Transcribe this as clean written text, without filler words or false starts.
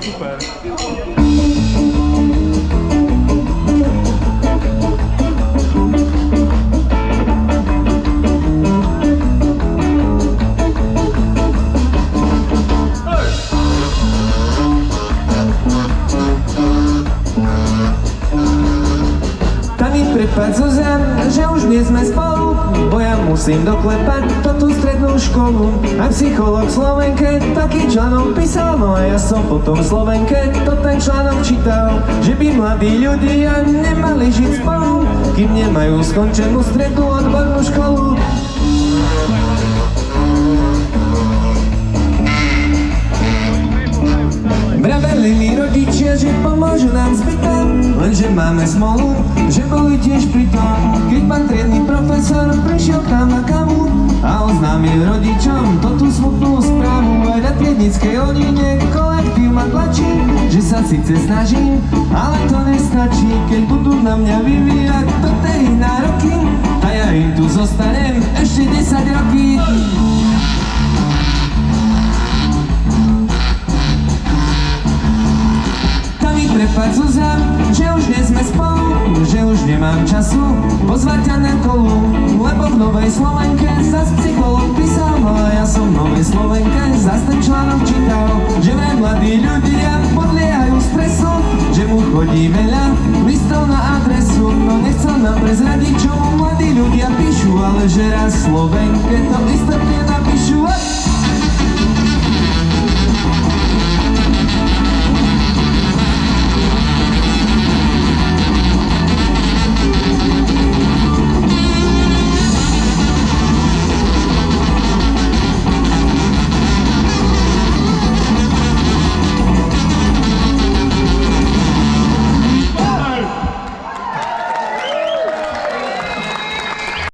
Super. Prepáč Zuzan, že už nie sme spolu, bo ja musím doklepať tú strednú školu. A psycholog v Slovenke taký článok písal, no a ja som potom v Slovenke ten článok čítal, že by mladí ľudia nemali žiť spolu, kým nemajú skončenú strednú odbornú školu. Vraveli mi rodičia, že pomôžu nám s bytom, lenže máme smolu, že boli tiež pri tom, keď pán triedny profesor prišiel k nám na kávu a oznámil rodičom tú smutnú správu. Aj na triednickej hodine kolektív ma tlačí, že sa síce snažím, ale to nestačí, keď budú na mňa vyvíjať toto ich nároky a ja im tu zostanem ešte 10 roky. Prepáč Zuzan, že už nie sme spolu, že už nemám času pozvať ťa na kolu, lebo v Novej Slovenke zas psycholog písal, no a ja som v Novej Slovenke zas ten článok čítal, že vraj mladí ľudia podliehajú stresu, že mu chodí veľa listov na adresu, no nechcel nám prezradiť, čo mu mladí ľudia píšu, ale že raz v Slovenke to istotne napíšu.